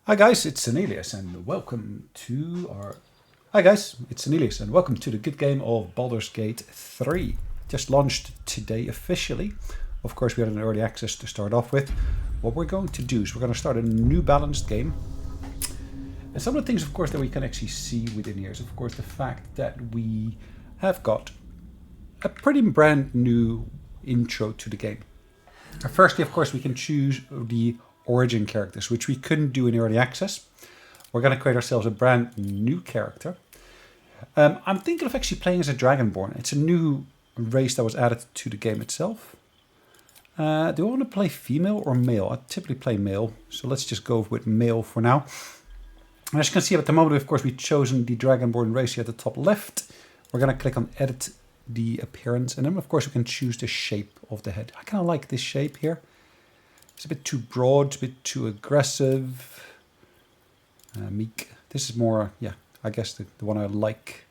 Hi guys, it's Sonelias and welcome to our... Hi guys, it's Sonelias and welcome to the good game of Baldur's Gate 3. Just launched today officially. Of course we had an early access to start off with. What we're going to do is we're going to start a new balanced game. And some of the things of course that we can actually see within here is of course the fact that we have got a pretty brand new intro to the game. Firstly, of course, we can choose the origin characters, which we couldn't do in early access. We're going to create ourselves a brand new character. I'm thinking of actually playing as a Dragonborn. It's a new race that was added to the game itself. Do I want to play female or male? I typically play male, so let's just go with male for now. As you can see at the moment, of course, we've chosen the Dragonborn race here at the top left. We're going to click on edit the appearance, and then of course we can choose the shape of the head. I kind of like this shape here. It's a bit too broad, a bit too aggressive. Meek. This is more, yeah, I guess the one I like.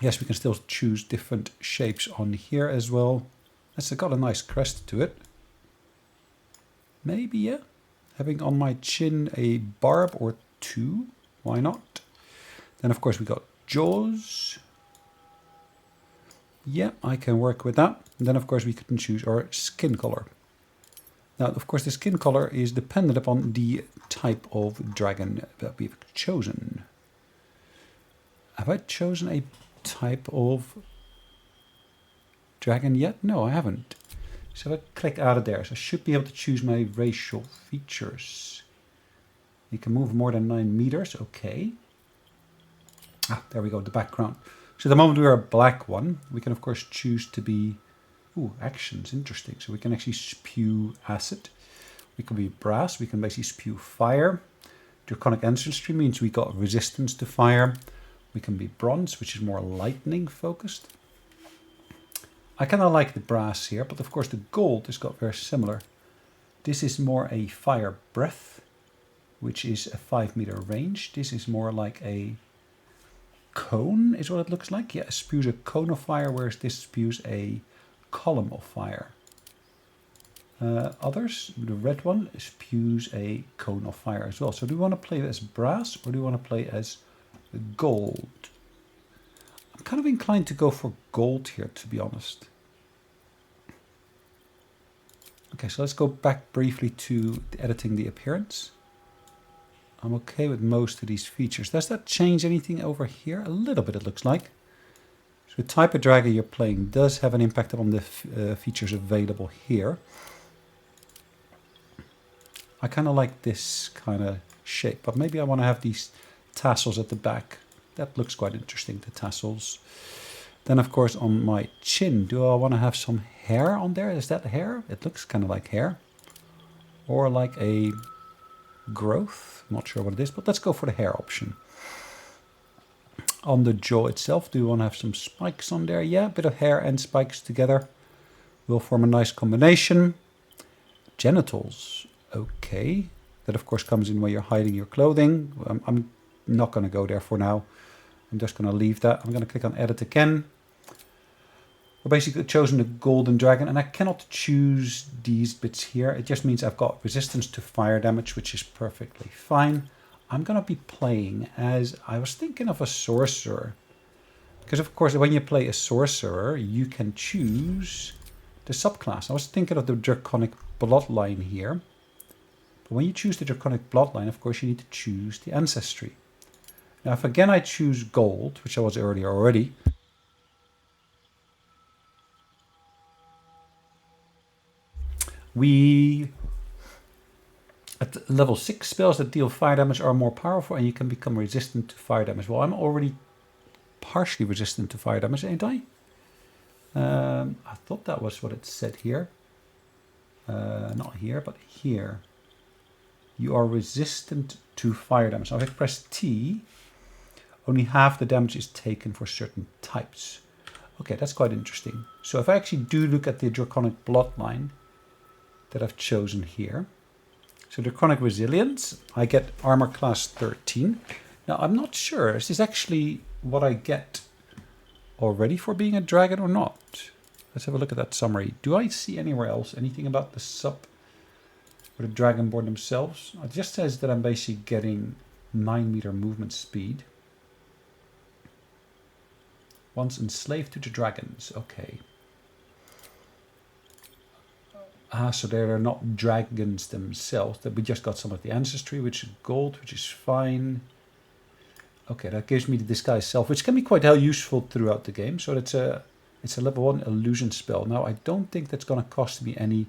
Yes, we can still choose different shapes on here as well. It's got a nice crest to it. Maybe, yeah. Having on my chin a barb or two. Why not? Then, of course, we got jaws. Yeah, I can work with that. And then, of course, we can choose our skin color. Now, of course, the skin color is dependent upon the type of dragon that we've chosen. Have I chosen a type of dragon yet? No, I haven't. So if I click out of there, so I should be able to choose my racial features. You can move more than 9 meters. Okay. Ah, there we go, the background. So at the moment we're a black one. We can, of course, choose to be... Ooh, actions, interesting. So we can actually spew acid. We can be brass. We can basically spew fire. Draconic ancestry means we got resistance to fire. We can be bronze, which is more lightning focused. I kind of like the brass here, but of course the gold has got very similar. This is more a fire breath, which is a 5-meter range. This is more like a cone, is what it looks like. Yeah, it spews a cone of fire, whereas this spews a column of fire. Others, the red one spews a cone of fire as well. So do we want to play as brass or do we want to play as gold? I'm kind of inclined to go for gold here, to be honest. Okay, so let's go back briefly to editing the appearance. I'm okay with most of these features. Does that change anything over here? A little bit, it looks like. So the type of dragon you're playing does have an impact on the features available here. I kind of like this kind of shape, but maybe I want to have these tassels at the back. That looks quite interesting, the tassels. Then, of course, on my chin, do I want to have some hair on there? Is that hair? It looks kind of like hair. Or like a growth. I'm not sure what it is, but let's go for the hair option. On the jaw itself, do you want to have some spikes on there? Yeah, a bit of hair and spikes together will form a nice combination. Genitals, okay. That of course comes in when you're hiding your clothing. I'm not going to go there for now. I'm just going to leave that. I'm going to click on edit again. We're basically chosen the golden dragon, and I cannot choose these bits here. It just means I've got resistance to fire damage, which is perfectly fine. I'm going to be playing as, I was thinking of a sorcerer. Because of course when you play a sorcerer, you can choose the subclass. I was thinking of the draconic bloodline here. But when you choose the draconic bloodline, of course you need to choose the ancestry. Now if again I choose gold, which I was earlier already. At level 6, spells that deal fire damage are more powerful and you can become resistant to fire damage. Well, I'm already partially resistant to fire damage, ain't I? I thought that was what it said here. Not here, but here. You are resistant to fire damage. Now if I press T, only half the damage is taken for certain types. Okay, that's quite interesting. So if I actually do look at the draconic bloodline that I've chosen here, so Draconic Resilience, I get armor class 13. Now, I'm not sure, is this actually what I get already for being a dragon or not? Let's have a look at that summary. Do I see anywhere else anything about the sub for the Dragonborn themselves. It just says that I'm basically getting 9-meter movement speed. Once enslaved to the dragons. Okay. So they're not dragons themselves. That we just got some of the ancestry, which is gold, which is fine. Okay, that gives me the disguise self, which can be quite useful throughout the game. So it's a level 1 illusion spell. Now I don't think that's going to cost me any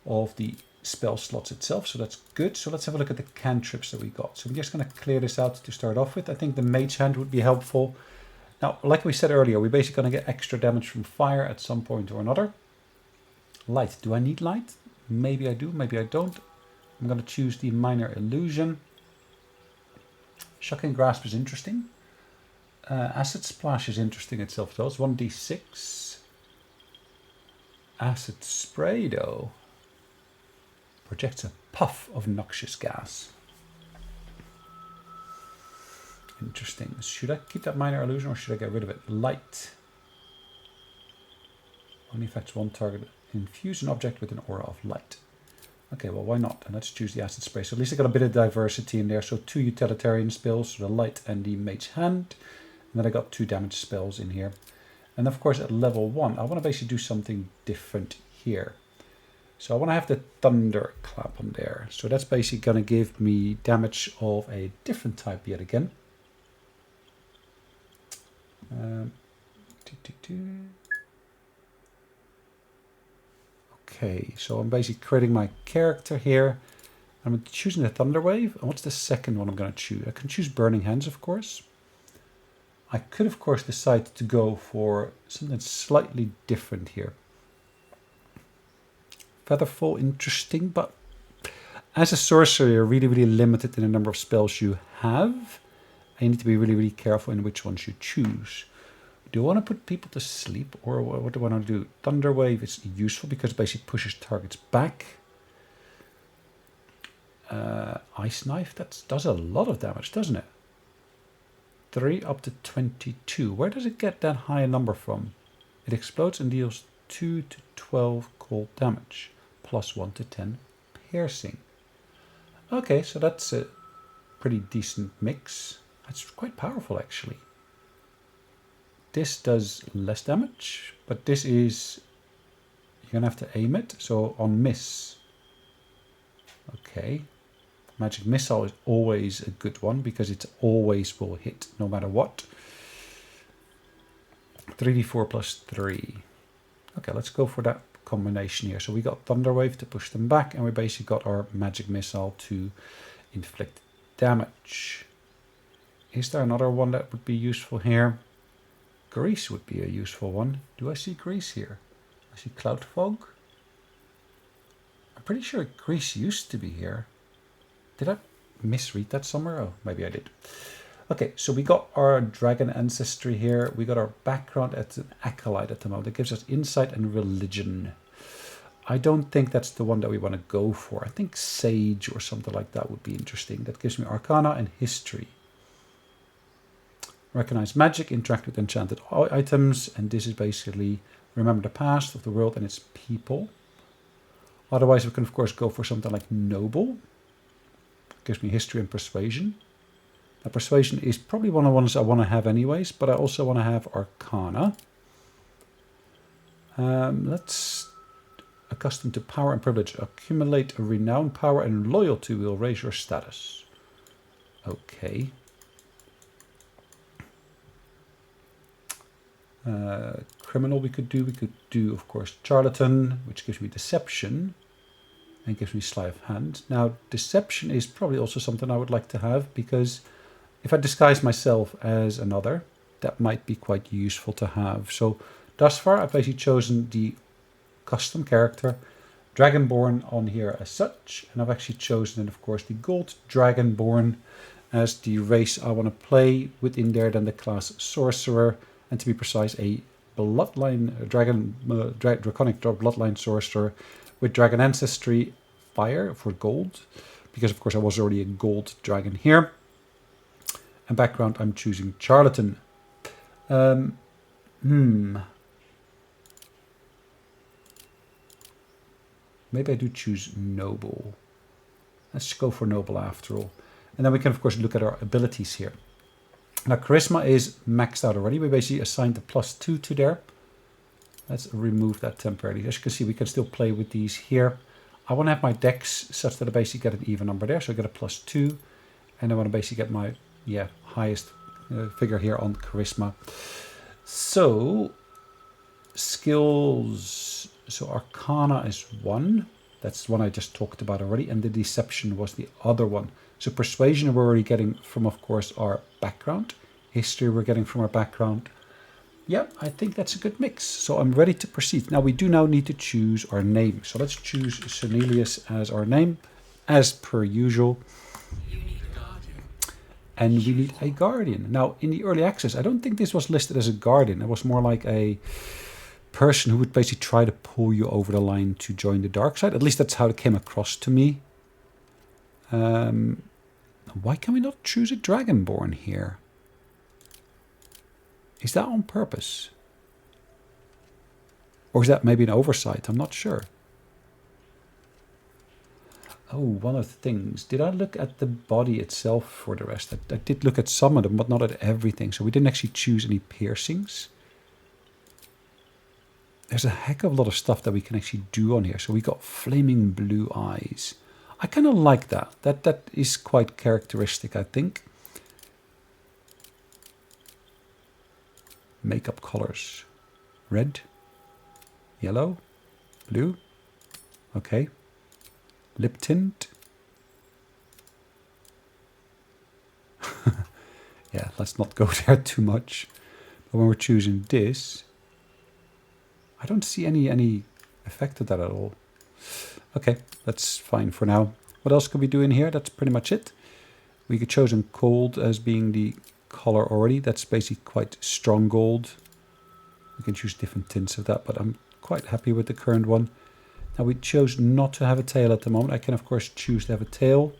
of the spell slots itself, so that's good. So let's have a look at the cantrips that we got. So I'm just going to clear this out to start off with. I think the Mage Hand would be helpful. Now, like we said earlier, we're basically going to get extra damage from fire at some point or another. Light. Do I need light? Maybe I do, maybe I don't. I'm going to choose the Minor Illusion. Shocking Grasp is interesting. Acid Splash is interesting itself though. It's 1d6. Acid Spray though projects a puff of noxious gas. Interesting. Should I keep that Minor Illusion or should I get rid of it? Light. Only affects one target. Infuse an object with an aura of light. Okay, well, why not? And let's choose the Acid Spray. So at least I got a bit of diversity in there. So 2 utilitarian spells, the Light and the Mage Hand. And then I got 2 damage spells in here. And of course, at level 1, I want to basically do something different here. So I want to have the Thunder Clap on there. So that's basically going to give me damage of a different type yet again. Okay, so I'm basically creating my character here. I'm choosing the Thunder Wave. And what's the second one I'm going to choose? I can choose Burning Hands, of course. I could, of course, decide to go for something slightly different here. Featherfall, interesting, but as a sorcerer, you're really, really limited in the number of spells you have. And you need to be really, really careful in which ones you choose. Do you want to put people to sleep, or what do I want to do? Thunder Wave is useful because it basically pushes targets back. Ice Knife, that does a lot of damage, doesn't it? 3 up to 22. Where does it get that high a number from? It explodes and deals 2 to 12 cold damage, plus 1 to 10 piercing. Okay, so that's a pretty decent mix. That's quite powerful, actually. This does less damage, but this is... You're going to have to aim it, so on miss. Okay. Magic Missile is always a good one because it always will hit no matter what. 3d4 plus 3. Okay, let's go for that combination here. So we got Thunder Wave to push them back, and we basically got our Magic Missile to inflict damage. Is there another one that would be useful here? Grease would be a useful one. Do I see Grease here? I see Cloud Fog. I'm pretty sure Grease used to be here. Did I misread that somewhere? Oh, maybe I did. Okay, so we got our dragon ancestry here. We got our background as an acolyte at the moment. That gives us insight and religion. I don't think that's the one that we want to go for. I think sage or something like that would be interesting. That gives me arcana and history. Recognize magic, interact with enchanted items, and this is basically remember the past of the world and its people. Otherwise, we can of course go for something like noble. Gives me history and persuasion. Now, persuasion is probably one of the ones I want to have anyways, but I also want to have arcana. Let's accustomed to power and privilege. Accumulate a renown, power, and loyalty will raise your status. Okay. Criminal we could do of course charlatan, which gives me deception and gives me sleight of hand. Now deception is probably also something I would like to have, because if I disguise myself as another, that might be quite useful to have. So thus far I've basically chosen the custom character Dragonborn on here as such, and I've actually chosen of course the Gold Dragonborn as the race I want to play within there, then the class Sorcerer, and to be precise, a bloodline draconic bloodline sorcerer with dragon ancestry, fire for gold, because of course I was already a gold dragon here. And background, I'm choosing charlatan. Maybe I do choose noble. Let's go for noble after all. And then we can of course look at our abilities here. Now charisma is maxed out already. We basically assigned the +2 to there. Let's remove that temporarily. As you can see, we can still play with these here. I want to have my dex such that I basically get an even number there. So I get a +2. And I want to basically get my highest figure here on charisma. So skills. So arcana is 1. That's the one I just talked about already. And the deception was the other one. So persuasion we're already getting from, of course, our background. History we're getting from our background. Yeah, I think that's a good mix. So I'm ready to proceed. Now we do now need to choose our name. So let's choose Sonelias as our name, as per usual. And we need a guardian. Now in the early access, I don't think this was listed as a guardian. It was more like a person who would basically try to pull you over the line to join the dark side. At least that's how it came across to me. Why can we not choose a dragonborn here? Is that on purpose? Or is that maybe an oversight? I'm not sure. Oh, one of the things. Did I look at the body itself for the rest? I did look at some of them, but not at everything. So we didn't actually choose any piercings. There's a heck of a lot of stuff that we can actually do on here. So we got flaming blue eyes. I kind of like that. That is quite characteristic, I think. Makeup colors. Red. Yellow. Blue. Okay. Lip tint. Yeah, let's not go there too much. But when we're choosing this, I don't see any effect of that at all. Okay, that's fine for now. What else could we do in here? That's pretty much it. We could chosen gold as being the color already. That's basically quite strong gold. We can choose different tints of that, but I'm quite happy with the current one. Now we chose not to have a tail at the moment. I can of course choose to have a tail.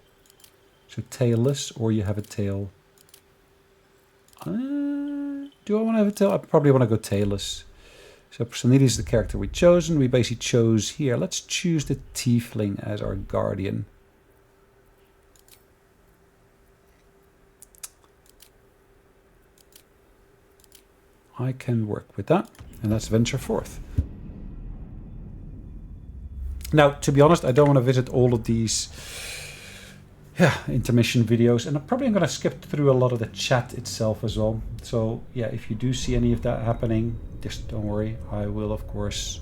So tailless, or you have a tail. Do I want to have a tail? I probably want to go tailless. So Sonelias is the character we've chosen. We basically chose here. Let's choose the tiefling as our guardian. I can work with that. And let's venture forth. Now, to be honest, I don't want to visit all of these intermission videos. And I'm probably going to skip through a lot of the chat itself as well. So, yeah, if you do see any of that happening, just don't worry. I will, of course,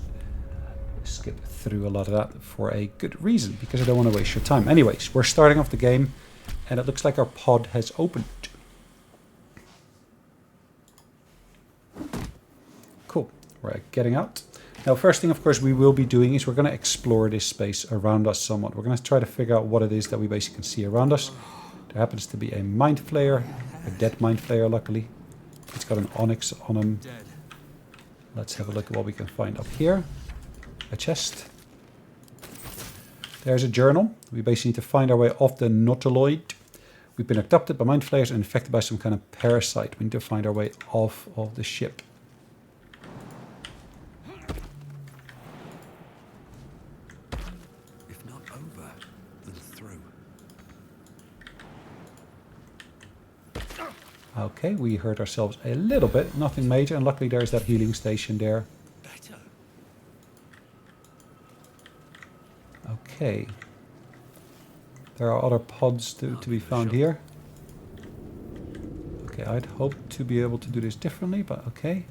skip through a lot of that for a good reason, because I don't want to waste your time. Anyways, we're starting off the game, and it looks like our pod has opened. Cool. We're getting out. Now, first thing, of course, we will be doing is we're going to explore this space around us somewhat. We're going to try to figure out what it is that we basically can see around us. There happens to be a mind flayer, a dead mind flayer, luckily. It's got an onyx on him. Let's have a look at what we can find up here. A chest. There's a journal. We basically need to find our way off the Nautiloid. We've been abducted by mind flayers and infected by some kind of parasite. We need to find our way off of the ship. If not over, then through. Okay, we hurt ourselves a little bit. Nothing major. And luckily there's that healing station there. Better. Okay. There are other pods to be found here. Okay, I'd hoped to be able to do this differently, but okay.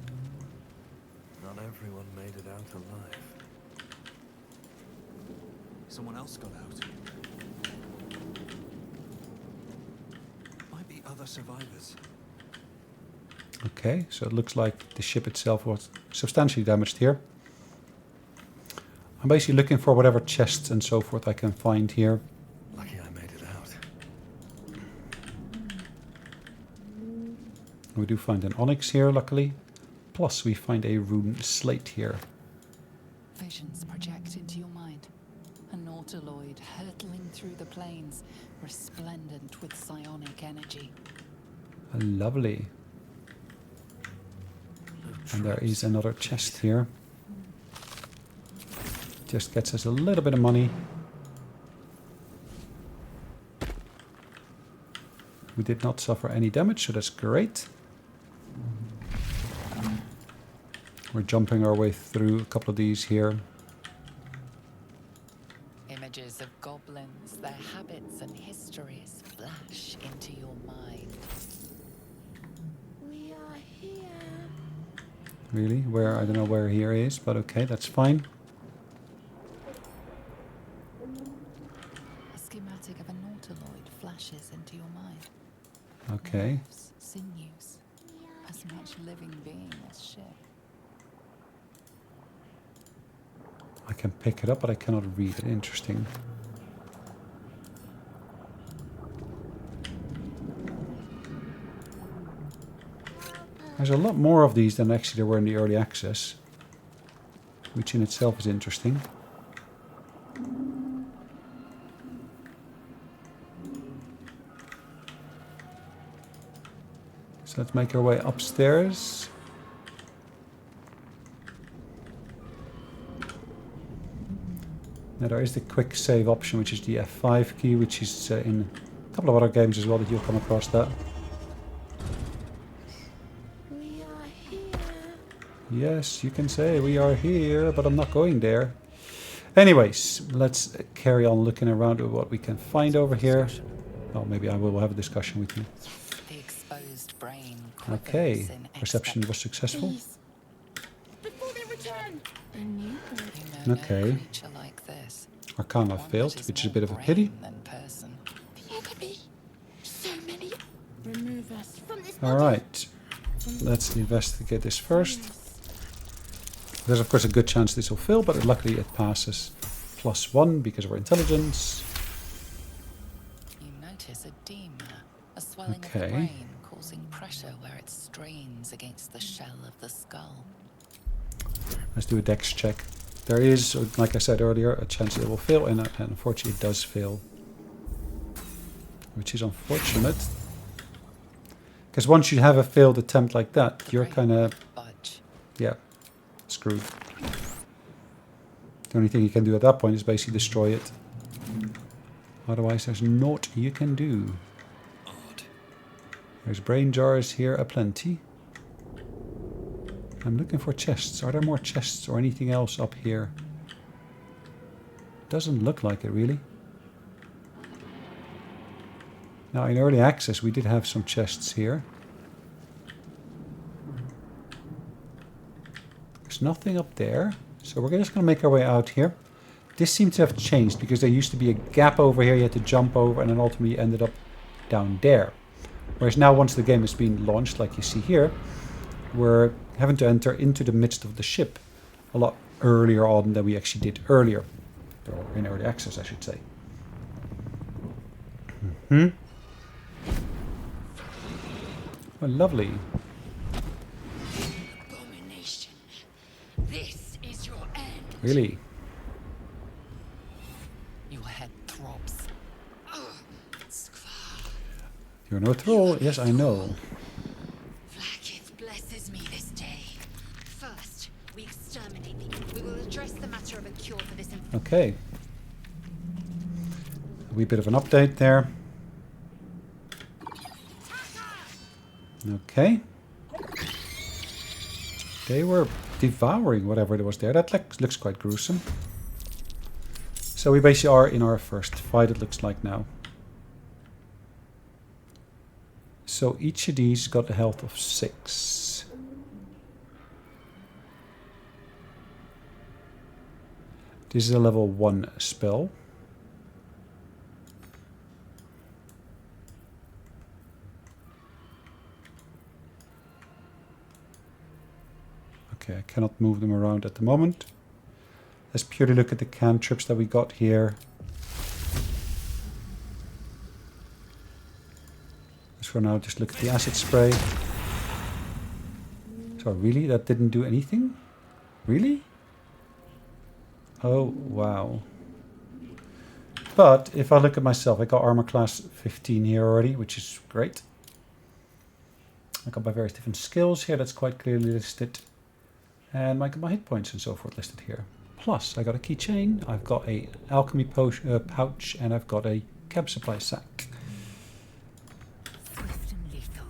Not everyone made it out alive. Someone else got out. Might be other survivors. Okay, so it looks like the ship itself was substantially damaged here. I'm basically looking for whatever chests and so forth I can find here. Lucky I made it out. We do find an onyx here, luckily. Plus, we find a rune slate here. Visions project into your mind. A nautiloid hurtling through the plains, resplendent with psionic energy. Lovely. And there is another chest here. Just gets us a little bit of money. We did not suffer any damage, so that's great. We're jumping our way through a couple of these here. Images of goblins, their habits and histories flash into your mind. We are here. Really? Where? I don't know where here is, but okay, that's fine. A schematic of a nautiloid flashes into your mind. Okay. Nerves, sinews, as much living being as ship. I can pick it up, but I cannot read it. Interesting. There's a lot more of these than actually there were in the early access, which in itself is interesting. So let's make our way upstairs. Now there is the quick save option, which is the F5 key, which is in a couple of other games as well that you'll come across that. We are here. Yes, you can say we are here, but I'm not going there. Anyways, let's carry on looking around at what we can find over here. Oh, maybe I will have a discussion with you. The exposed brain Okay, quivers in perception was successful. Please. Before they return. A new bird. You know Okay. no creature like this. Arcana One failed, that is which is a more bit of a brain pity. than person. The enemy. So many. Remove us from this Alright, let's investigate this first. There's of course a good chance this will fail, but luckily it passes +1 because of our intelligence. You notice edema, a swelling of Okay. the brain causing pressure where it strains against the shell of the skull. Let's do a dex check. There is, like I said earlier, a chance it will fail, and unfortunately it does fail. Which is unfortunate. Because once you have a failed attempt like that, The you're brain kind of, won't budge. yeah, screwed. The only thing you can do at that point is basically destroy it. Otherwise there's naught you can do. Odd. There's brain jars here aplenty. I'm looking for chests. Are there more chests or anything else up here? Doesn't look like it really. Now in early access we did have some chests here. There's nothing up there. So we're just going to make our way out here. This seems to have changed because there used to be a gap over here you had to jump over, and then ultimately you ended up down there. Whereas now once the game has been launched, like you see here, we're having to enter into the midst of the ship a lot earlier on than we actually did earlier. Or in early access, I should say. Oh, lovely. abomination. This is your end. Really? Your head throbs. Skvar. You're no troll. Yes, I know. Vlaakith blesses me this day. First, we exterminate thee. We will address the matter of a cure for this infection. Okay. A wee bit of an update there. Okay. They were devouring whatever there was there. That looks quite gruesome. So we basically are in our first fight, it looks like now. So each of these got a health of 6. This is a level 1 spell. Okay, I cannot move them around at the moment. Let's purely look at the cantrips that we got here. Let's for now just look at the acid spray. So really, that didn't do anything? Really? Oh, wow. But if I look at myself, I got armor class 15 here already, which is great. I got my various different skills here, that's quite clearly listed. And my hit points and so forth listed here. plus. I got a keychain, I've got a alchemy pouch, and I've got a cab supply sack. Swift and lethal.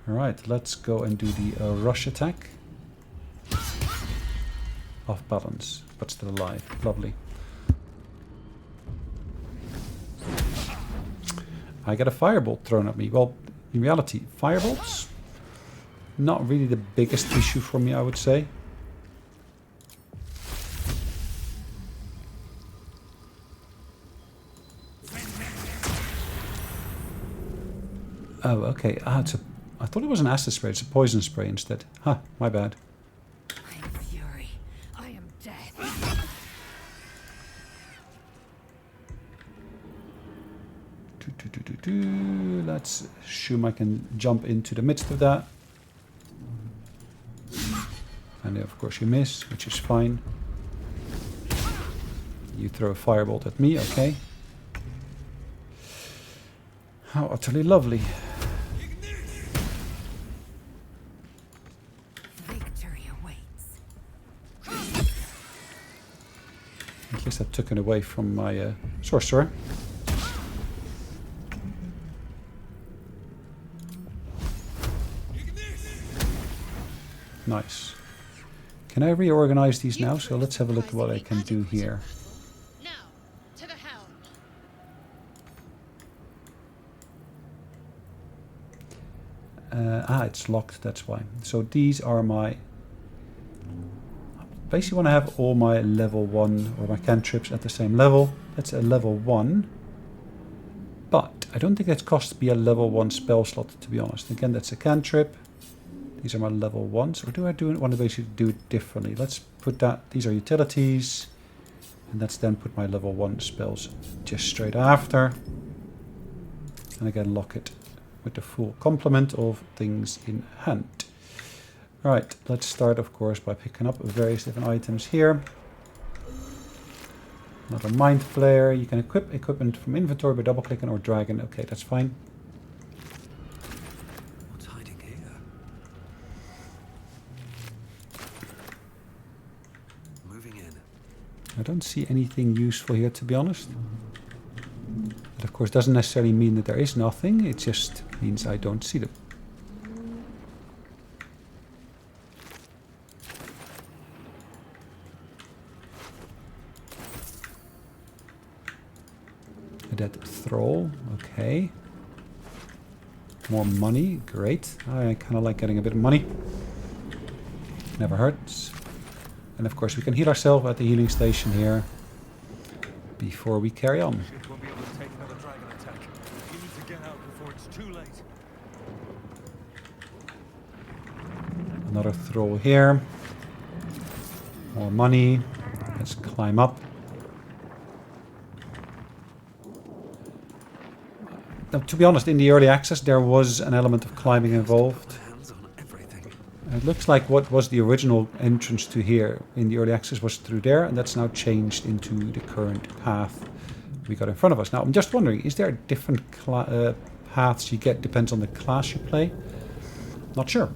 Alright, let's go and do the rush attack. Off balance, but still alive. Lovely. I get a firebolt thrown at me. Well, in reality, firebolts, not really the biggest issue for me, I would say. Oh, okay. I thought it was an acid spray. It's a poison spray instead. Huh, my bad. I am fury. I am death. Let's assume I can jump into the midst of that. And of course you miss, which is fine. You throw a firebolt at me, okay. How utterly lovely. Victory awaits. At least I took it away from my sorcerer. Nice. Can I reorganize these now? So let's have a look at what I can do here. Now, to the helm. It's locked, that's why. So these are my... Basically want to have all my level 1 or my cantrips at the same level. That's a level 1. But I don't think it costs me a level 1 spell slot, to be honest. Again, that's a cantrip. These are my level 1s. Or do I want to basically do it differently? Let's put that... These are utilities. And let's then put my level 1 spells just straight after. And again, lock it with the full complement of things in hand. Right, let's start, of course, by picking up various different items here. Another mind flare. You can equip equipment from inventory by double-clicking or dragging. Okay, that's fine. What's hiding here? Moving in. I don't see anything useful here, to be honest. That, of course, doesn't necessarily mean that there is nothing. It just means I don't see them. A dead thrall. Okay. More money. Great. I kind of like getting a bit of money. Never hurts. And of course we can heal ourselves at the healing station here before we carry on. Ship won't be able to take another dragon attack. We need to get out before it's too late. Another thrall here. More money. Let's climb up. Now, to be honest, in the early access there was an element of climbing involved. Hands on everything. It looks like what was the original entrance to here in the early access was through there, and that's now changed into the current path we got in front of us. Now, I'm just wondering, is there different paths you get, depends on the class you play? Not sure.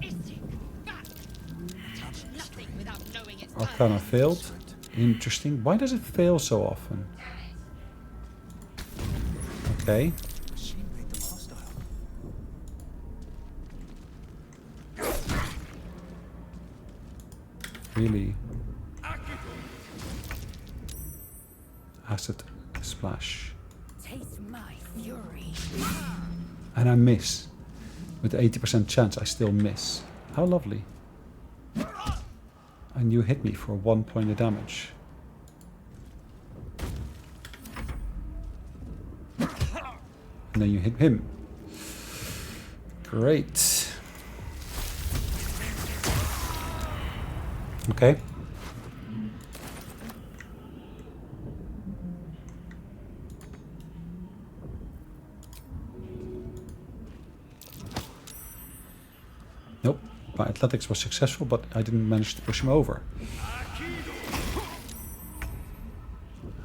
Touch nothing without knowing its Arcana failed. Interesting. Why does it fail so often? Okay. Machine made them hostile. Really? Acid splash. Taste my fury. And I miss. With 80% chance, I still miss. How lovely. And you hit me for 1 point of damage. And then you hit him. Great. Okay. Nope. My athletics was successful, but I didn't manage to push him over.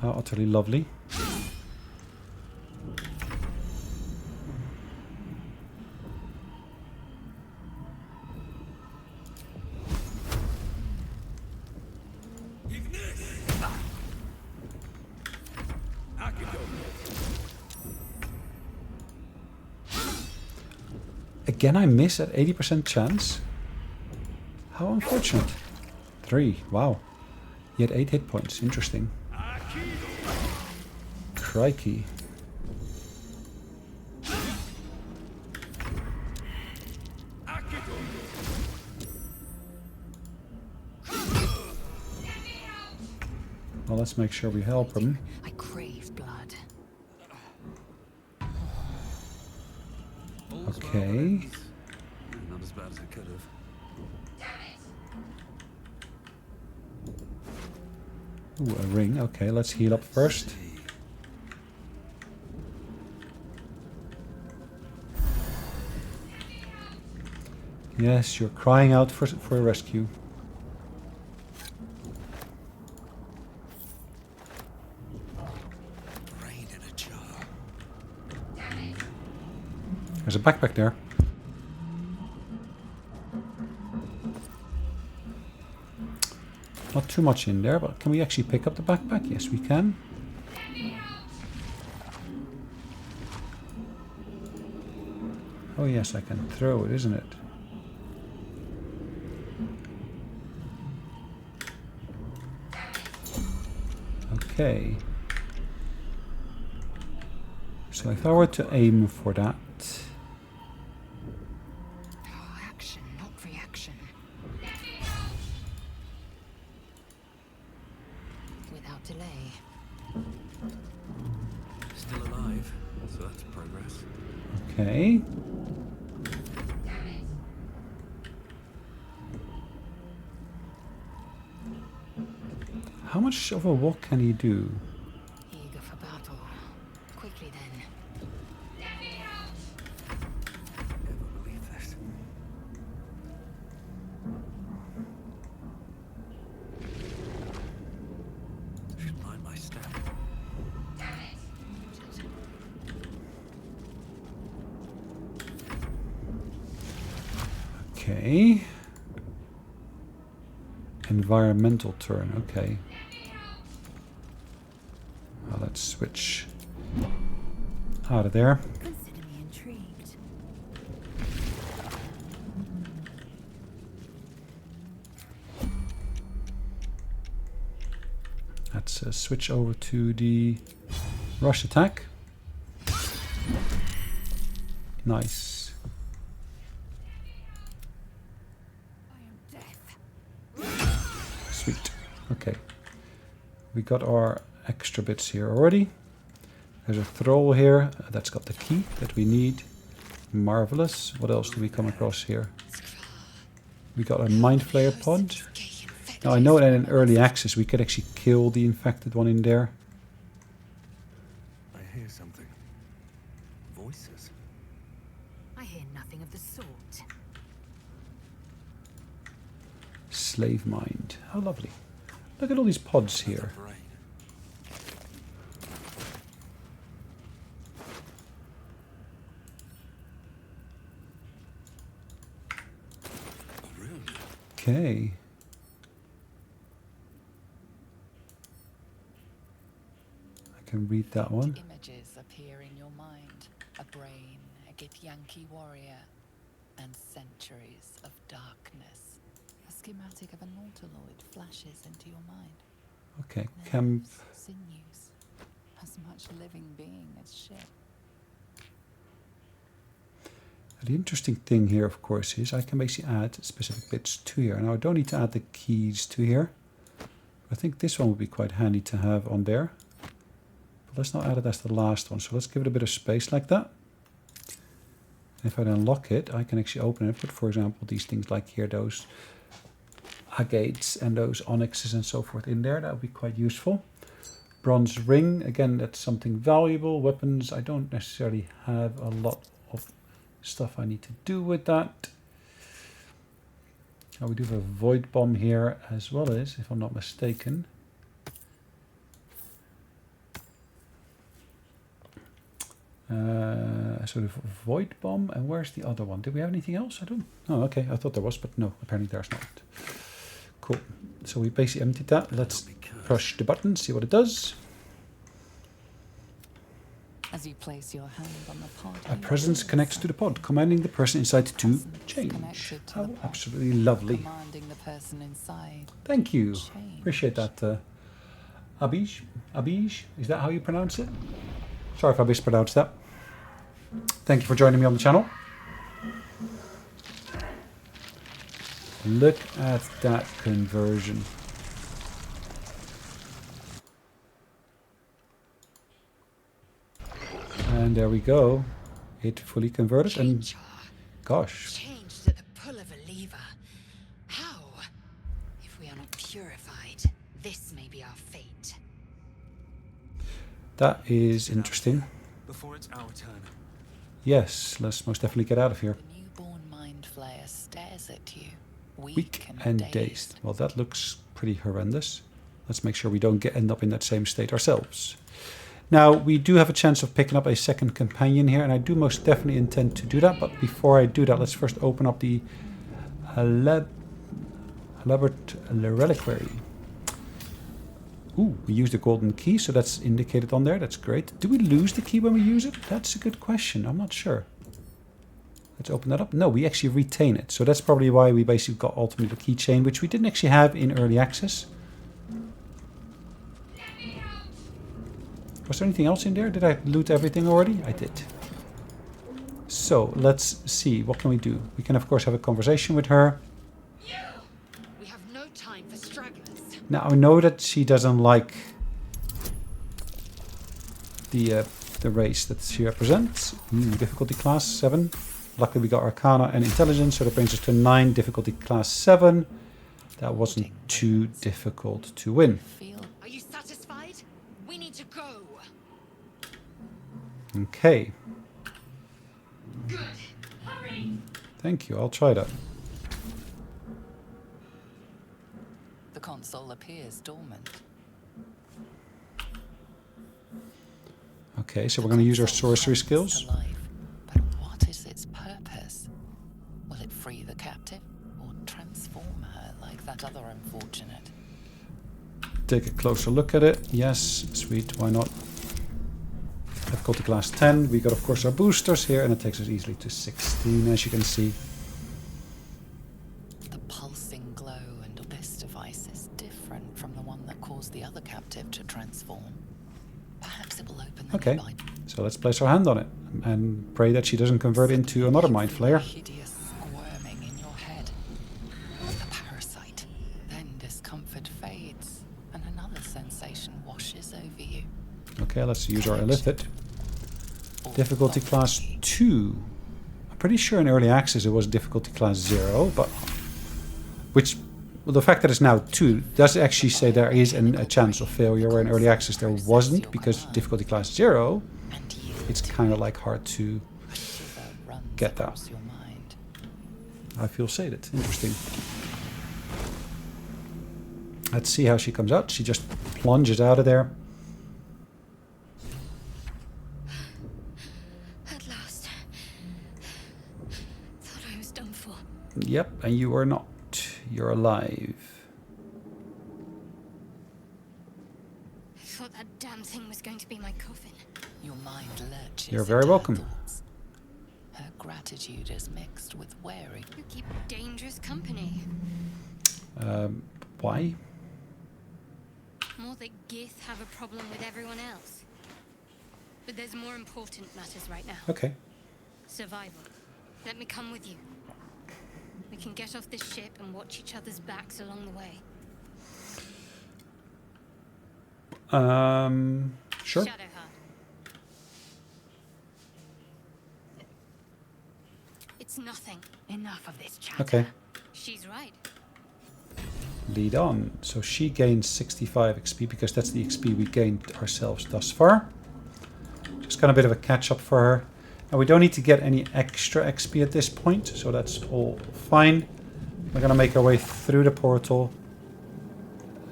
How utterly lovely. Again, I miss at 80% chance. How unfortunate. 3. Wow. He had 8 hit points. Interesting. Crikey. Well, let's make sure we help him. I crave blood. Okay. Not as bad as it could have. Ooh, a ring. Okay, let's heal up first. Yes, you're crying out for a rescue. Brain in a jar. There's a backpack there. Not too much in there, but can we actually pick up the backpack? Yes, we can. Oh yes, I can throw it, isn't it? Okay. So if I were to aim for that... Oh, action, not reaction. Without delay. Still alive, so that's progress. Okay. How much of a walk can he do? Eager for battle. Quickly then. Never believe this. Should line my step. Okay. Environmental turn, okay. Well, let's switch out of there. Consider me intrigued. Let's switch over to the rush attack. Nice. I am death. Sweet. Okay. We got our extra bits here already. There's a thrall here that's got the key that we need. Marvelous. What else do we come across here? We got a mind flayer pod. Now I know that in early access we could actually kill the infected one in there. I hear something. Voices. I hear nothing of the sort. Slave mind. How lovely. Look at all these pods here. Brain. A rune. Okay. I can read that one. Images appear in your mind. A brain, a Githyanki warrior, and centuries of darkness. A schematic of an Nautiloid flashes into your mind. Okay, camp. Nerves, sinews, as much living being as ship. The interesting thing here, of course, is I can basically add specific bits to here. Now I don't need to add the keys to here. I think this one would be quite handy to have on there. But let's not add it as the last one. So let's give it a bit of space like that. And if I then lock it, I can actually open it. But for example, these things like here, those agates and those onyxes and so forth in there, that would be quite useful. Bronze ring, again, that's something valuable. Weapons, I don't necessarily have a lot of stuff I need to do with that. Now we do have a void bomb here as well as, if I'm not mistaken. Sort of void bomb, and where's the other one? Did we have anything else? I don't. Oh, okay. I thought there was, but no, apparently there's not. Cool. So we basically emptied that. Let's push the button, see what it does. As you place your hand on the pod, A presence connects to the pod, commanding the person inside to change. connected to the How pod, absolutely lovely. commanding the person inside. Thank you. Change. Appreciate that. Abij? Abij? Is that how you pronounce it? Sorry if I mispronounced that. Thank you for joining me on the channel. Look at that conversion. And there we go. It fully converted and Change. gosh. Changed at the pull of a lever. How? If we are not purified, this may be our fate. That is interesting. Before it's our turn. Yes, let's most definitely get out of here. The newborn mind flayer stares at you, Weak and dazed. Well, that looks pretty horrendous. Let's make sure we don't end up in that same state ourselves. Now, we do have a chance of picking up a second companion here, and I do most definitely intend to do that. But before I do that, let's first open up the reliquary. Ooh, we used the golden key, so that's indicated on there. That's great. Do we lose the key when we use it? That's a good question. I'm not sure. Let's open that up. No, we actually retain it. So that's probably why we basically got ultimately the keychain, which we didn't actually have in early access. Was there anything else in there? Did I loot everything already? I did. So let's see. What can we do? We can, of course, have a conversation with her. We have no time for stragglers. Now, I know that she doesn't like the race that she represents. Difficulty class 7. Luckily, we got Arcana and Intelligence, so that brings us to 9. Difficulty class 7. That wasn't too difficult to win. Are you satisfied? We need to go. Okay. Good. Hurry. Thank you. I'll try that. The console appears dormant. Okay, so we're going to use our sorcery skills. Alive, but what is its purpose? Will it free the captive or transform her like that other unfortunate? Take a closer look at it. Yes, sweet. Why not? Difficulty class 10. We got, of course, our boosters here, and it takes us easily to 16, as you can see. The pulsing glow and this device is different from the one that caused the other captive to transform. Perhaps it will open the Okay, nearby. so let's place our hand on it and pray that she doesn't convert into another mind flayer. Hideous squirming in your head. The parasite. Then discomfort fades, and another sensation washes over you. Okay, let's use our illicit. Difficulty class 2. I'm pretty sure in early access it was difficulty class 0, but which, well, the fact that it's now 2 does actually say there is a chance of failure, where in early access there wasn't, because difficulty class 0, it's kind of like hard to get that. I feel sated. Interesting. Let's see how she comes out. She just plunges out of there. At last. Thought I was done for. Yep, and you are not. You're alive. I thought that damn thing was going to be my coffin. Your mind lurches. You're very into her welcome. thoughts. Her gratitude is mixed with worry. You keep dangerous company. Why? More that Gith have a problem with everyone else. But there's more important matters right now. Okay. Survival. Let me come with you. We can get off this ship and watch each other's backs along the way. Sure. Shadowheart. It's nothing. Enough of this chatter. Okay. She's right. Lead on. So she gains 65 XP because that's the XP we gained ourselves thus far. Just kind of a bit of a catch up for her. Now we don't need to get any extra XP at this point, so that's all fine. We're going to make our way through the portal.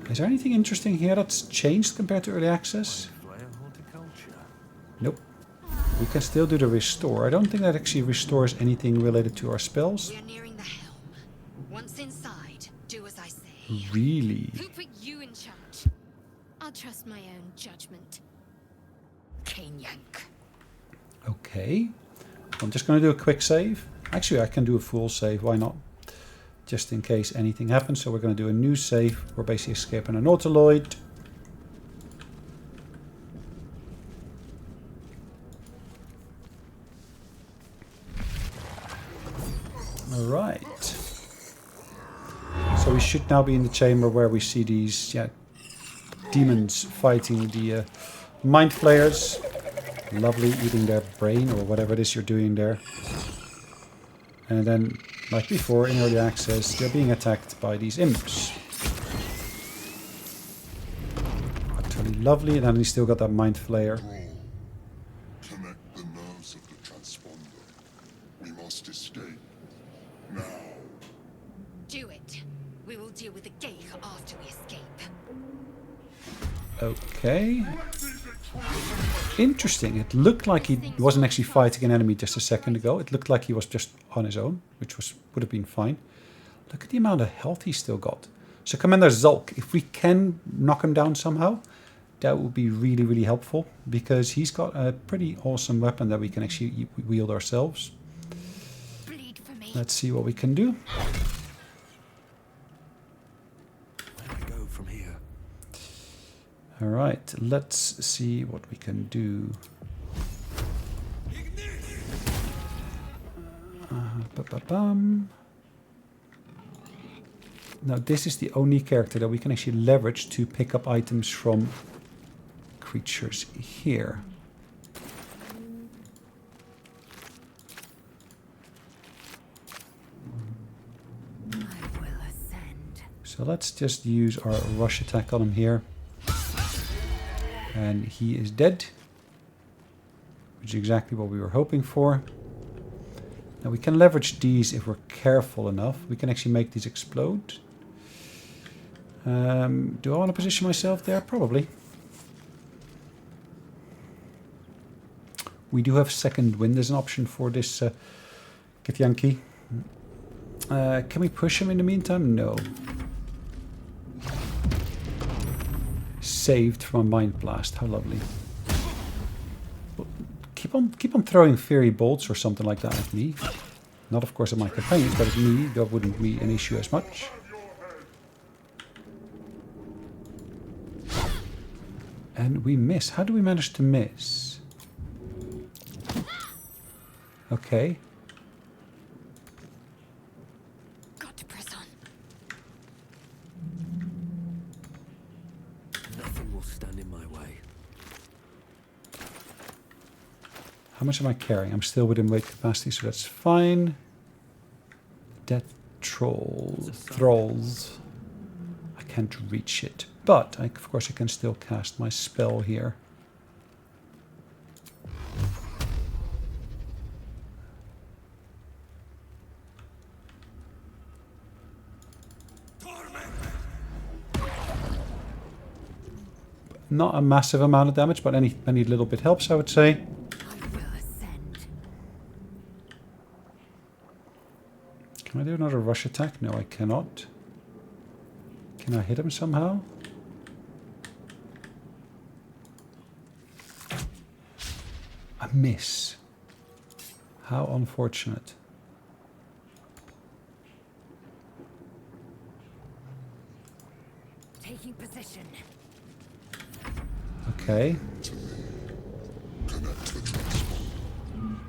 Is there anything interesting here that's changed compared to early access? Flare horticulture. Nope. We can still do the restore. I don't think that actually restores anything related to our spells. We're nearing the helm. Once inside, do as I say. Really? Who put you in charge? I'll trust my own judgment. Cane yank. Okay. I'm just going to do a quick save. Actually, I can do a full save. Why not? Just in case anything happens. So we're going to do a new save. We're basically escaping an autoloid. Alright. So we should now be in the chamber where we see these demons fighting the mind flayers. Lovely, eating their brain or whatever it is you're doing there. And then, like before in early access, they're being attacked by these imps. Utterly lovely, and then we still got that mind flayer. Connect the nerves of the transponder. We must escape. Now. Do it. We will deal with the gate after we escape. Okay. Interesting. It looked like he wasn't actually fighting an enemy just a second ago. It looked like he was just on his own, which would have been fine. Look at the amount of health he's still got. So Commander Zulk, if we can knock him down somehow, that would be really, really helpful, because he's got a pretty awesome weapon that we can actually wield ourselves. Bleed for me. Let's see what we can do. Where do I go from here? Alright, let's see what we can do. Ba-ba-bum. Now this is the only character that we can actually leverage to pick up items from creatures here. I will ascend. So let's just use our rush attack on him here. And he is dead, which is exactly what we were hoping for. Now we can leverage these if we're careful enough. We can actually make these explode. Do I want to position myself there? Probably. We do have second wind as an option for this Githyanki. Can we push him in the meantime? No. Saved from a mind blast. How lovely. Keep on throwing fairy bolts or something like that at me. Not of course at my companions, but at me. That wouldn't be an issue as much. And we miss. How do we manage to miss? Okay. Got to press on. Nothing will stand in my way. How much am I carrying? I'm still within weight capacity, so that's fine. Death Thralls. I can't reach it. But, of course, I can still cast my spell here. Not a massive amount of damage, but any little bit helps, I would say. I will ascend. Can I do another rush attack? No, I cannot. Can I hit him somehow? A miss. How unfortunate. Taking position. Okay. Connect the transponder.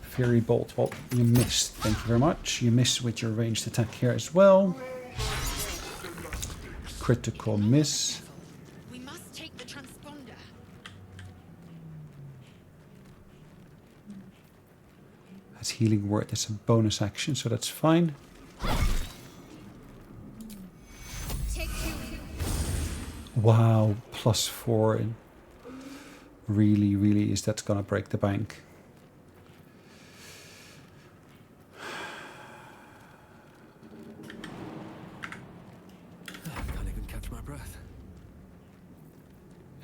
Fury Bolt. Well, you missed. Thank you very much. You missed with your ranged attack here as well. Critical miss. We must take the transponder. That's healing word. That's a bonus action, so that's fine. Take two. Wow, +4. And really is that's gonna break the bank. I can't even catch my breath.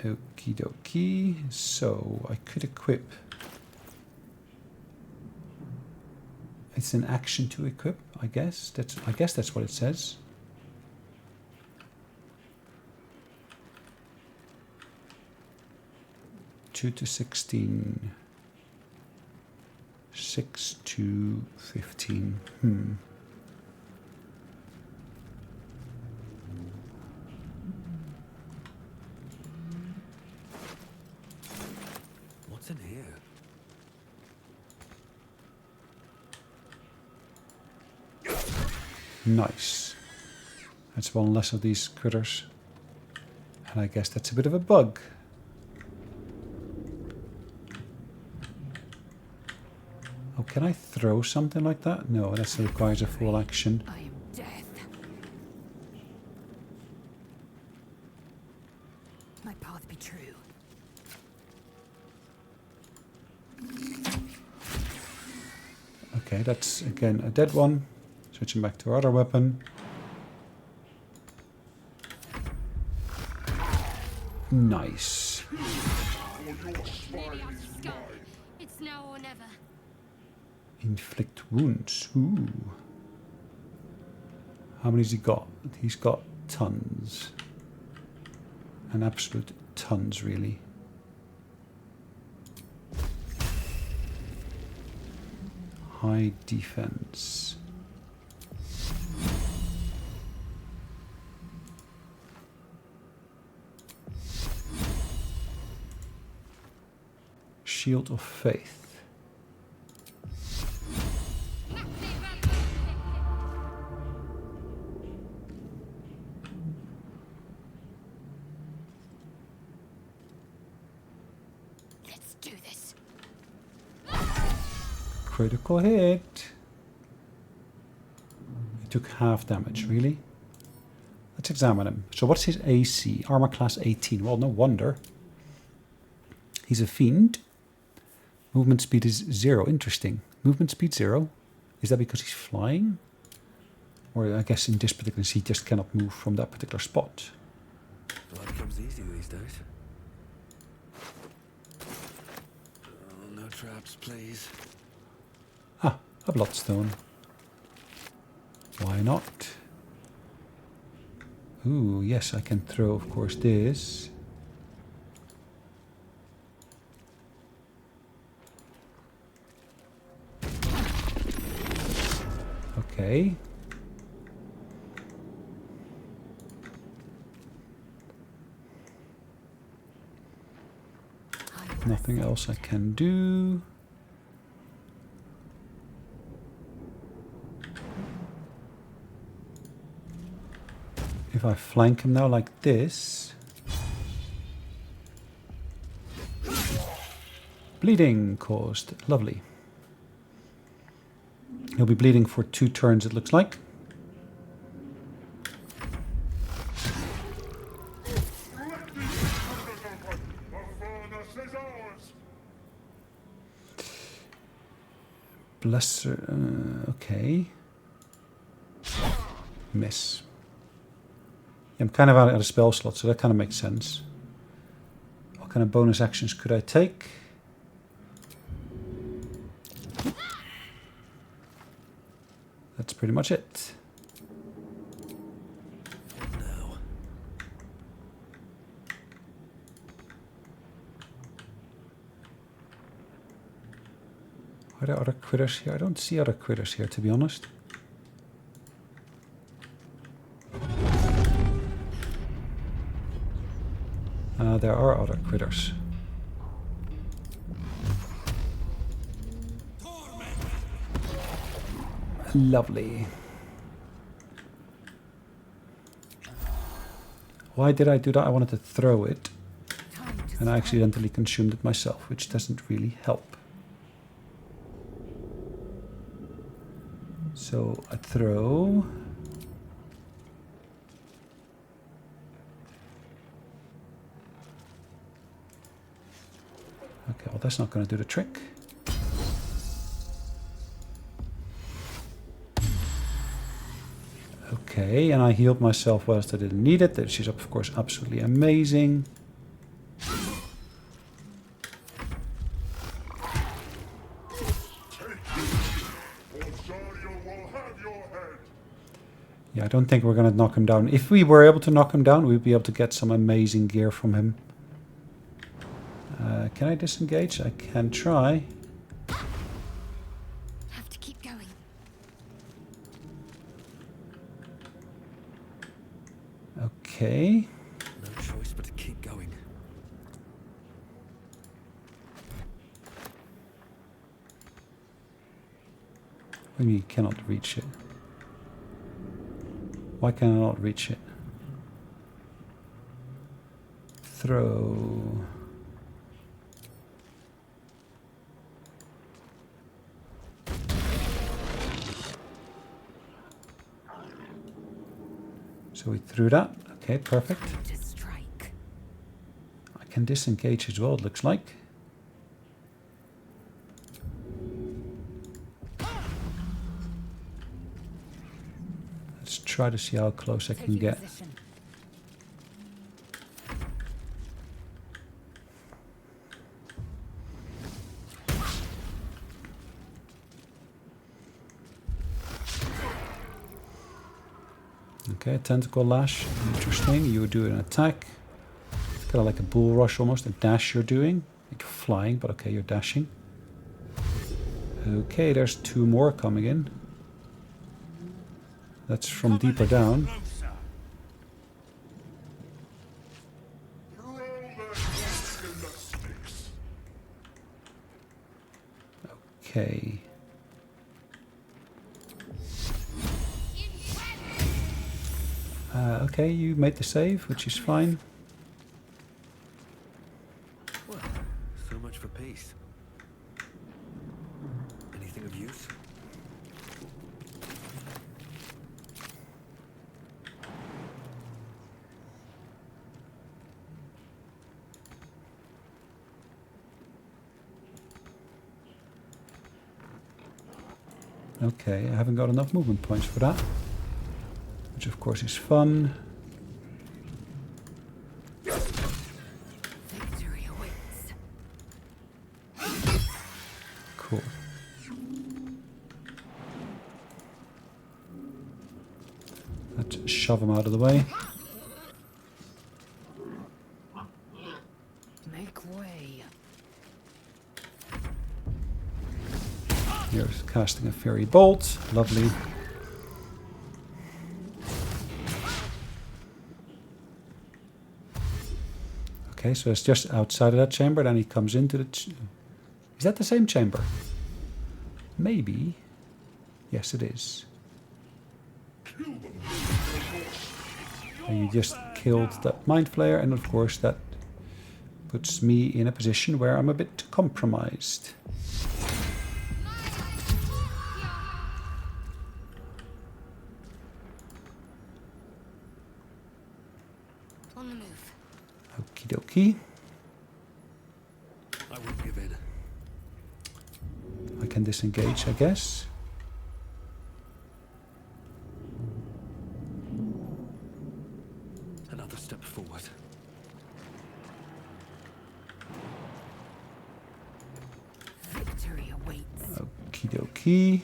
Okie dokie. So I could equip. It's an action to equip, I guess. I guess that's what it says. 2 to 16. 6 to 15. What's in here? Nice. That's one less of these critters. And I guess that's a bit of a bug. Oh, can I throw something like that? No, that requires a full action. I am death. My path be true. Okay, that's again a dead one. Switching back to our other weapon. Nice. It's now or never. Inflict wounds. Ooh. How many's he got? He's got tons. An absolute tons, really. High defense. Shield of Faith. Let's do this. Critical hit. He took half damage, really? Let's examine him. So what's his AC? Armor class 18. Well, no wonder. He's a fiend. Movement speed is 0. Interesting. Movement speed 0. Is that because he's flying? Or I guess in this particular case he just cannot move from that particular spot. Life comes easy these days. Oh, no traps, please. Ah, a bloodstone. Why not? Ooh, yes, I can throw, of course, this. Okay. Nothing else I can do. If I flank him now like this. Bleeding caused. Lovely. He'll be bleeding for 2 turns, it looks like. Blesser. Okay. Miss. I'm kind of out of spell slot, so that kind of makes sense. What kind of bonus actions could I take? That's pretty much it. No. Are there other critters here? I don't see other critters here, to be honest. There are other critters. Lovely. Why did I do that? I wanted to throw it, and I accidentally consumed it myself, which doesn't really help. So I throw. Okay, well that's not going to do the trick. Okay, and I healed myself whilst I didn't need it, which is of course absolutely amazing. Yeah, I don't think we're going to knock him down. If we were able to knock him down, we'd be able to get some amazing gear from him. Can I disengage? I can try. Have to keep going. Okay. No choice but to keep going. What do you mean you cannot reach it? Why can I not reach it? Throw. So we threw that. Okay, perfect. To strike. I can disengage as well, it looks like. Let's try to see how close I can Taking get. position. Okay, tentacle lash. Interesting. You do an attack. It's kind of like a bull rush almost. A dash you're doing. Like you're flying, but okay, you're dashing. Okay, there's 2 more coming in. That's from deeper down. Closer. Throw their dust in the sticks. Okay. Okay, you made the save, which is fine. Well, so much for peace. Anything of use? Okay, I haven't got enough movement points for that. Which of course is fun. Victory awaits. Cool. Let's shove him out of the way. Make way. Here's casting a fairy bolt. Lovely. Okay, so it's just outside of that chamber. Then he comes into the... Is that the same chamber? Maybe. Yes, it is. And you just killed that mind flayer, and of course that puts me in a position where I'm a bit compromised. On the move. Okie dokie. I won't give in. I can disengage, I guess. Another step forward. Victory awaits. Okie dokie.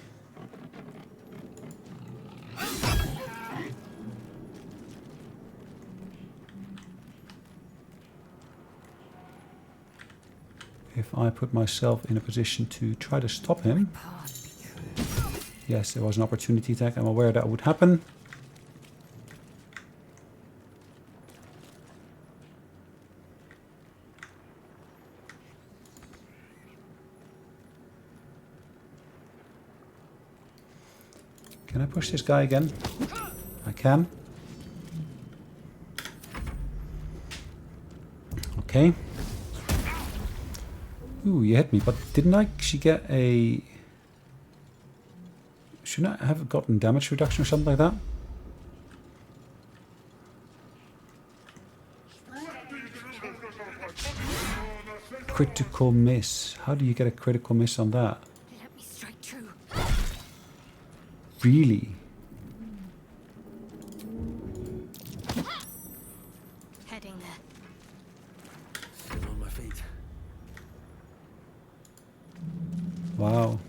If I put myself in a position to try to stop him. Yes, there was an opportunity attack. I'm aware that would happen. Can I push this guy again? I can. Okay. Ooh, you hit me, but didn't I actually get a... Shouldn't I have gotten damage reduction or something like that? Critical miss. How do you get a critical miss on that? Let me strike true. Really? Heading there. Still on my feet. Wow.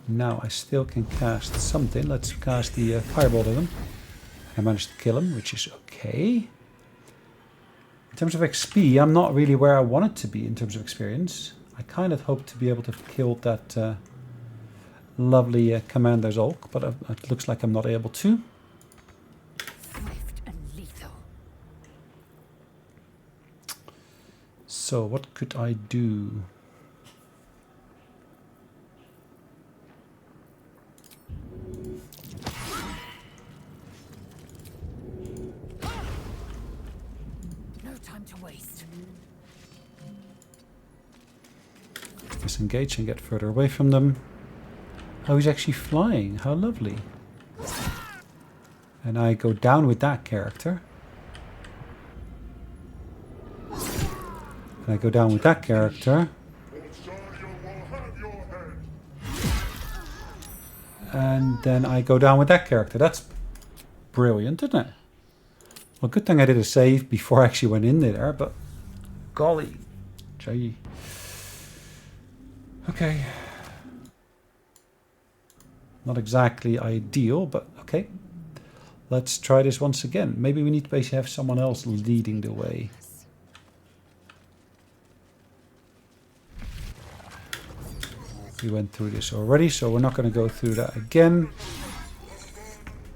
Now I still can cast something. Let's cast the Firebolt at him. I managed to kill him, which is okay. In terms of XP, I'm not really where I wanted to be in terms of experience. I kind of hoped to be able to have killed that lovely Commander's Ulk, but it looks like I'm not able to. Swift and lethal. So what could I do? No time to waste. Disengage and get further away from them. Oh, he's actually flying. How lovely. And I go down with that character. And I go down with that character. And then I go down with that character. That's brilliant, isn't it? Well, good thing I did a save before I actually went in there, but golly. Gee. Okay. Not exactly ideal, but okay. Let's try this once again. Maybe we need to basically have someone else leading the way. We went through this already, so we're not going to go through that again.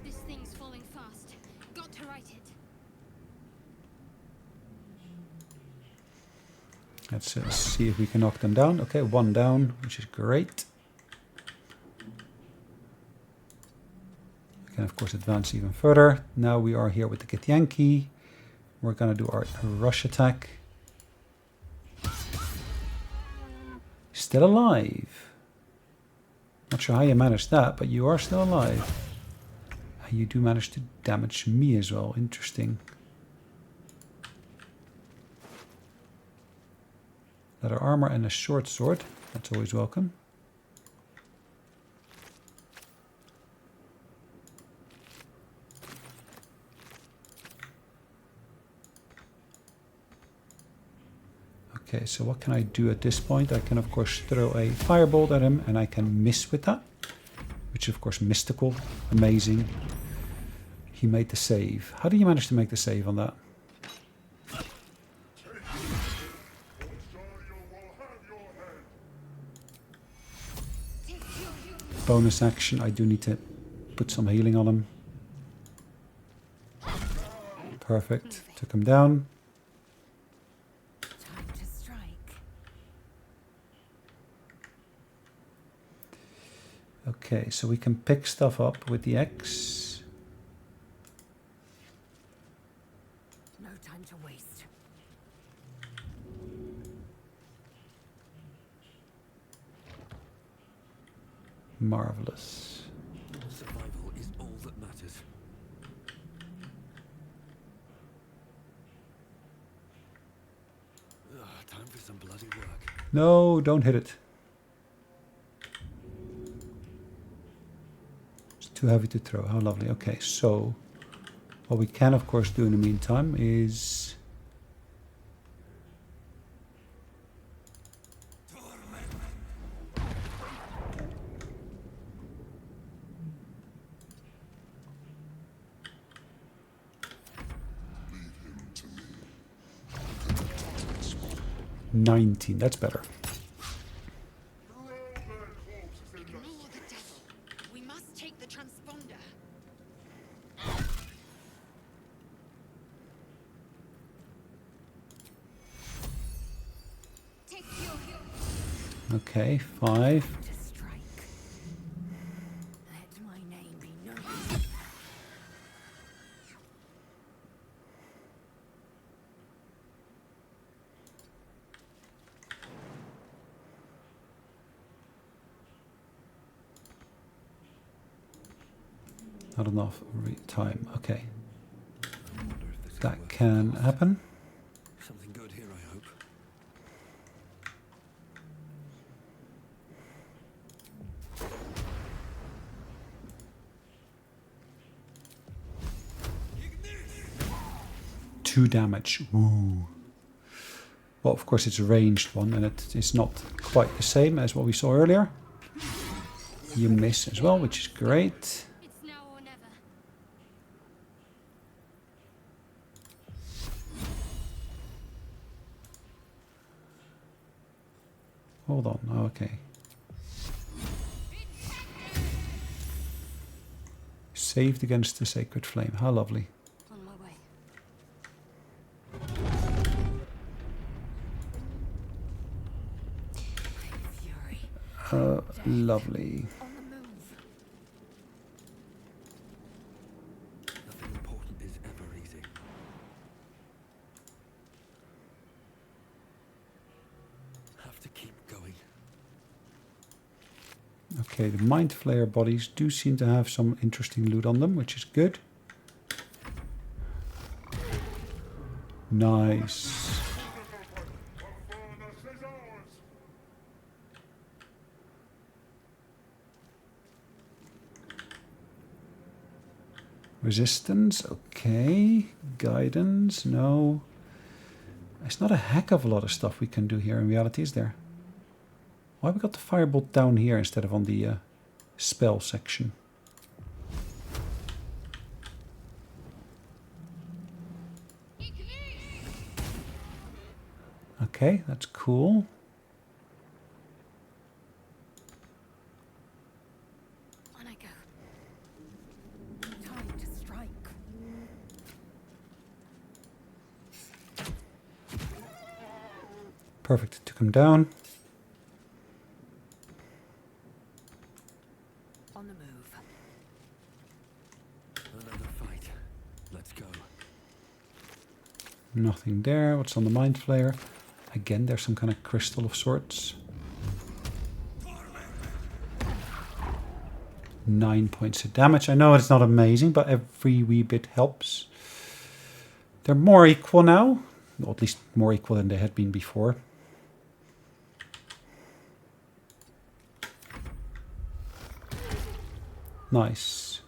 This thing's falling fast. Got to right it. Let's see if we can knock them down. Okay, one down, which is great. We can, of course, advance even further. Now we are here with the Githyanki. We're going to do our rush attack. Still alive. Not sure how you managed that, but you are still alive. You do manage to damage me as well. Interesting. Leather armor and a short sword. That's always welcome. Okay, so what can I do at this point? I can, of course, throw a firebolt at him, and I can miss with that. Which is, of course, mystical. Amazing. He made the save. How do you manage to make the save on that? Bonus action. I do need to put some healing on him. Perfect. Took him down. Okay, so we can pick stuff up with the X. No time to waste. Marvelous. Survival is all that matters. Time for some bloody work. No, don't hit it. Too heavy to throw. How lovely. Okay, so what we can, of course, do in the meantime is Leave him to me. 19. That's better. Ignore the devil. We must take the transponder. Take your Okay, 5. to strike. Let my name be known. Not enough time. Okay, I wonder if this that work. can happen. Something good here, I hope. Two damage. Ooh. Well, of course, it's a ranged one, and it's not quite the same as what we saw earlier. You miss as well, which is great. It's now or never. Hold on. Oh, okay. Saved against the sacred flame. How lovely. On my way. Fury. Lovely. On the move. Nothing important is ever easy. Have to keep going. Okay, the Mind Flayer bodies do seem to have some interesting loot on them, which is good. Nice. Resistance, okay. Guidance, no. It's not a heck of a lot of stuff we can do here in reality, is there? Why we got the firebolt down here instead of on the spell section? Okay, that's cool. On I go. Time to strike. Perfect, took him down. On the move. Another fight. Let's go. Nothing there. What's on the Mind Flayer? Again, there's some kind of crystal of sorts. 9 points of damage. I know it's not amazing, but every wee bit helps. They're more equal now. Or at least more equal than they had been before. Nice.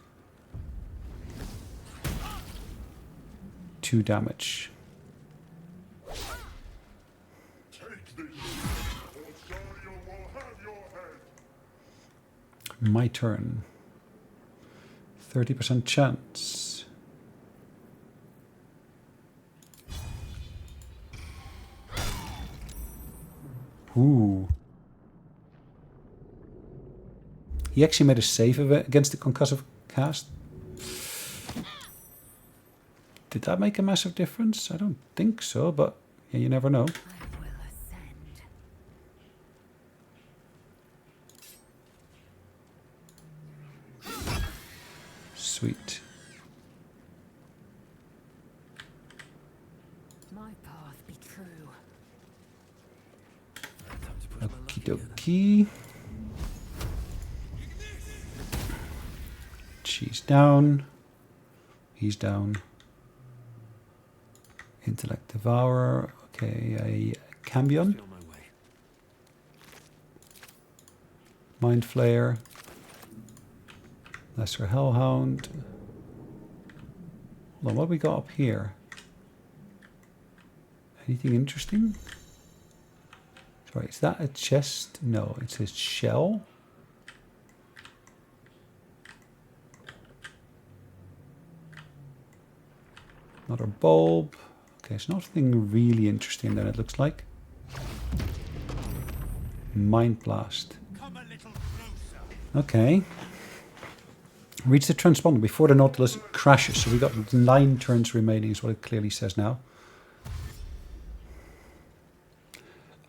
2 damage. Take this, or Saria will have your head. My turn. 30% chance. Ooh. He actually made a save against the concussive cast. Did that make a massive difference? I don't think so, but yeah, you never know. I will ascend. Sweet. My path be true. Time to push my luck Okie again. dokie. She's down. He's down. Intellect Devourer. Okay, a Cambion. Feel my way. Mind Flayer. Lesser Hellhound. Hold on, what have we got up here? Anything interesting? Sorry, is that a chest? No, it says shell. Another bulb. Okay, it's nothing really interesting then, it looks like. Mind Blast. Come a little closer. Okay. Reach the transponder before the Nautilus crashes. So we got 9 turns remaining is what it clearly says now.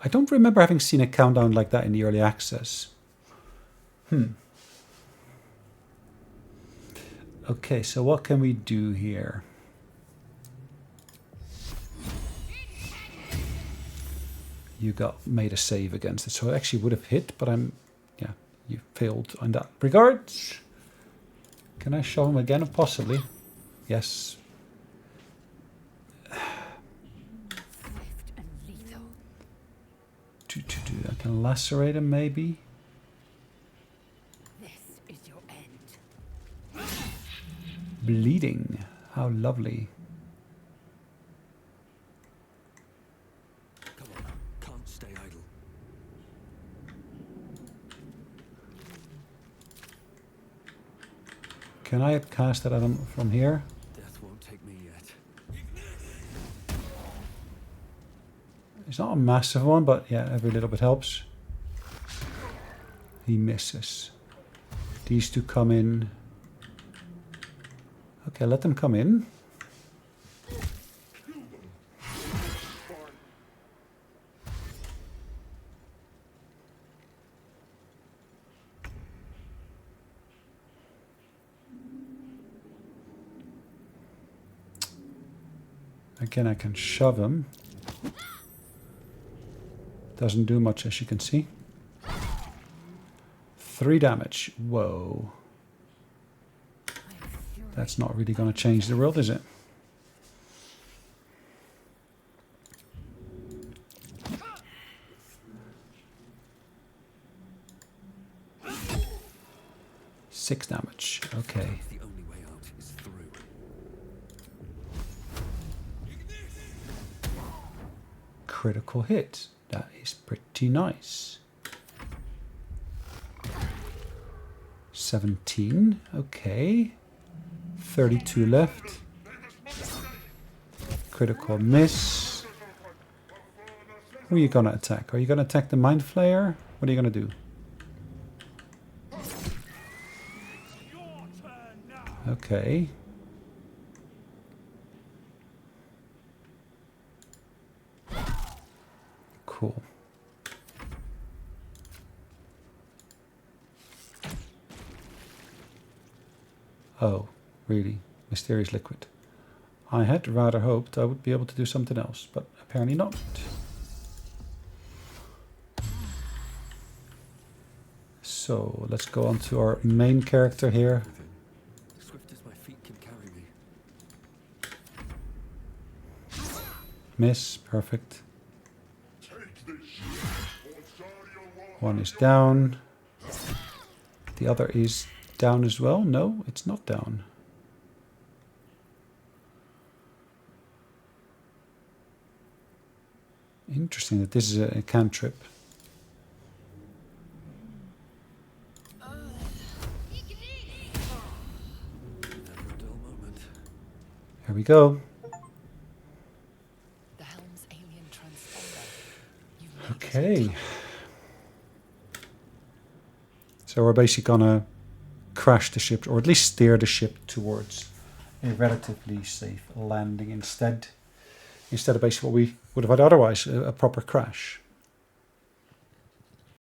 I don't remember having seen a countdown like that in the early access. Okay, so what can we do here? You got made a save against it, so it actually would have hit, but yeah, you failed on that regards. Can I show him again, possibly? Yes. Swift and lethal. I can lacerate him, maybe. This is your end. Bleeding. How lovely. Come on. Can't stay idle. Can I cast that at him from here? Death won't take me yet. It's not a massive one, but yeah, every little bit helps. He misses. These two come in. Okay, let them come in. Again, I can shove him. Doesn't do much, as you can see. 3 damage. Whoa. That's not really going to change the world, is it? Six damage. Okay. The only way out is through. Critical hit. That is pretty nice. 17. Okay. 32 left. Critical miss. Who are you going to attack? Are you going to attack the Mind Flayer? What are you going to do? Okay. Cool. Oh, really? Mysterious liquid. I had rather hoped I would be able to do something else, but apparently not. So let's go on to our main character here. Swift as my feet can carry me. Miss, perfect. One is down. The other is down as well. No, it's not down. Interesting that this is a cantrip. Never a dull moment. Here we go. The helm's alien transponder. You've made it. Okay. So we're basically gonna crash the ship, or at least steer the ship towards a relatively safe landing instead of basically what we would have had otherwise, a proper crash.